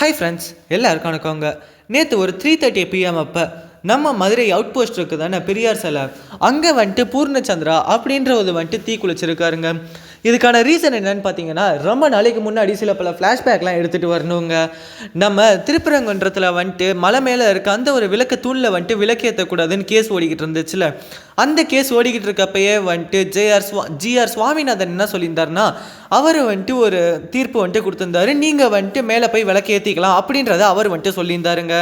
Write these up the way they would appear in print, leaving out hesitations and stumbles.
Hi friends, எல்லாருக்கும் வணக்கங்க. நேற்று ஒரு 3:30 PM அப்போ நம்ம மதுரை அவுட் போஸ்ட் இருக்குது தானே பெரியார் சிலை, அங்கே வந்துட்டு பூர்ணச்சந்திரா அப்படின்ற ஒரு வந்துட்டு தீ குளிச்சிருக்காருங்க. இதுக்கான ரீசன் என்னன்னு பார்த்தீங்கன்னா, ரொம்ப நாளைக்கு முன்னாடி சில பல ஃப்ளாஷ்பேக்லாம் எடுத்துகிட்டு வரணுங்க. நம்ம திருப்பரங்குன்றத்தில் வந்துட்டு மலை மேலே இருக்க அந்த ஒரு விளக்கு தூணில் வந்துட்டு விளக்கேற்றக்கூடாதுன்னு கேஸ் ஓடிக்கிட்டு இருந்துச்சுல, அந்த கேஸ் ஓடிக்கிட்டு இருக்கப்பயே வந்துட்டு ஜிஆர் சுவாமிநாதன் என்ன சொல்லியிருந்தாருன்னா, அவர் வந்துட்டு ஒரு தீர்ப்பு வந்துட்டு கொடுத்துருந்தாரு, நீங்கள் வந்துட்டு மேலே போய் விளக்கேற்றிக்கலாம் அப்படின்றத அவர் வந்துட்டு சொல்லியிருந்தாருங்க.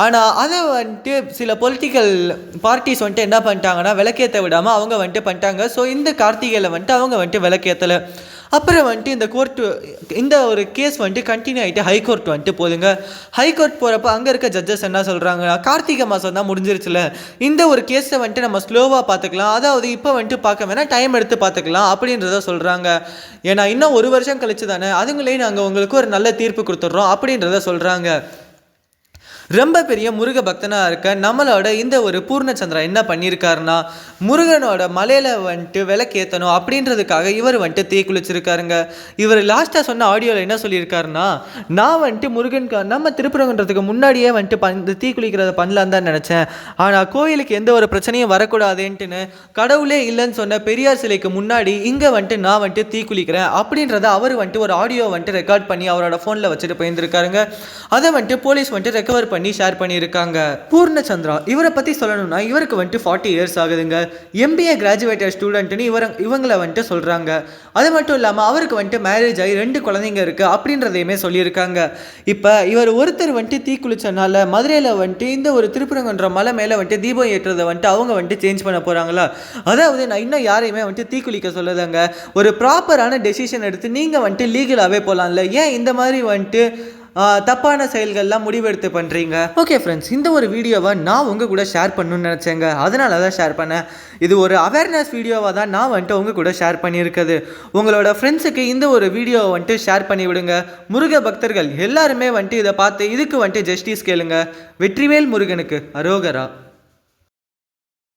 ஆனால் அதை வந்துட்டு சில பொலிட்டிக்கல் பார்ட்டிஸ் வந்துட்டு என்ன பண்ணிட்டாங்கன்னா, விளக்கேற்ற விடாமல் அவங்க வந்துட்டு பண்ணிட்டாங்க. ஸோ இந்த கார்த்திகையில் வந்துட்டு அவங்க வந்துட்டு விளக்கேற்றலை. அப்புறம் வந்துட்டு இந்த ஒரு கேஸ் வந்துட்டு கண்டினியூ ஆகிட்டு ஹைகோர்ட் வந்துட்டு போதுங்க. ஹைகோர்ட் போகிறப்ப அங்கே இருக்க ஜட்ஜஸ் என்ன சொல்கிறாங்கன்னா, கார்த்திகை மாதம் தான் முடிஞ்சிருச்சுல, இந்த ஒரு கேஸை வந்துட்டு நம்ம ஸ்லோவாக பார்த்துக்கலாம், அதாவது இப்போ வந்துட்டு பார்க்க வேணால் டைம் எடுத்து பார்த்துக்கலாம் அப்படின்றத சொல்கிறாங்க. ஏன்னா இன்னும் 1 வருஷம் கழிச்சு தானே, அதுங்களே நாங்கள் உங்களுக்கு ஒரு நல்ல தீர்ப்பு கொடுத்துட்றோம் அப்படின்றத சொல்கிறாங்க. ரொம்ப பெரிய முருக பக்தனாக இருக்க நம்மளோட இந்த ஒரு பூர்ணச்சந்திரா என்ன பண்ணியிருக்காருன்னா, முருகனோட மலையில் வந்துட்டு விளக்கேற்றணும் அப்படின்றதுக்காக இவர் வந்துட்டு தீ குளிச்சிருக்காருங்க. இவர் லாஸ்ட்டாக சொன்ன ஆடியோவில் என்ன சொல்லியிருக்காருன்னா, நான் வந்துட்டு முருகனுக்கு நம்ம திருப்பரங்குன்றதுக்கு முன்னாடியே வந்துட்டு இந்த தீ குளிக்கிறத பண்ணலான்னு தான் நினச்சேன், ஆனால் கோயிலுக்கு எந்த ஒரு பிரச்சனையும் வரக்கூடாதுன்ட்டுன்னு கடவுளே இல்லைன்னு சொன்ன பெரியார் சிலைக்கு முன்னாடி இங்கே வந்துட்டு நான் வந்துட்டு தீ குளிக்கிறேன் அப்படின்றத அவர் வந்துட்டு ஒரு ஆடியோ வந்துட்டு ரெக்கார்ட் பண்ணி அவரோட ஃபோனில் வச்சுட்டு போயிருந்திருக்காருங்க. அதை வந்துட்டு போலீஸ் வந்துட்டு ரெக்கவர் பண்ணி ஷேர் பண்ணியிருக்காங்க. பூர்ணச்சந்திரா இவரை பற்றி சொல்லணும்னா, இவருக்கு வந்துட்டு 40 இயர்ஸ் ஆகுதுங்க. MBA கிராஜுவேட்டட் ஸ்டூடெண்ட்னு இவங்களை வந்துட்டு சொல்கிறாங்க. அது மட்டும் இல்லாமல் அவருக்கு வந்துட்டு மேரேஜ் ஆகி 2 குழந்தைங்க இருக்குது அப்படின்றதையுமே சொல்லியிருக்காங்க. இப்போ இவர் ஒருத்தர் வந்துட்டு தீ குளிச்சனால மதுரையில் வந்துட்டு இந்த ஒரு திருப்பரங்குன்ற மலை மேலே வந்துட்டு தீபம் ஏற்றுறதை வந்துட்டு அவங்க வந்துட்டு சேஞ்ச் பண்ண போகிறாங்களா? அதாவது நான் இன்னும் யாரையுமே வந்துட்டு தீ குளிக்க சொல்லுதாங்க, ஒரு ப்ராப்பரான டெசிஷன் எடுத்து நீங்கள் வந்துட்டு லீகலாகவே போகலாம்ல, ஏன் இந்த மாதிரி வந்துட்டு தப்பான செயல்கள்லாம் முடிவெடுத்து பண்ணுறீங்க? ஓகே ஃப்ரெண்ட்ஸ், இந்த ஒரு வீடியோவை நான் உங்கள் கூட ஷேர் பண்ணணும்னு நினச்சேங்க, அதனால தான் ஷேர் பண்ணேன். இது ஒரு அவேர்னஸ் வீடியோவாக தான் நான் வந்துட்டு உங்கள் கூட ஷேர் பண்ணியிருக்குது. உங்களோட ஃப்ரெண்ட்ஸுக்கு இந்த ஒரு வீடியோவை வந்துட்டு ஷேர் பண்ணி விடுங்க. முருக பக்தர்கள் எல்லாருமே வந்துட்டு இதை பார்த்து இதுக்கு வந்துட்டு ஜஸ்டிஸ் கேளுங்க. வெற்றிவேல் முருகனுக்கு அரோகரா.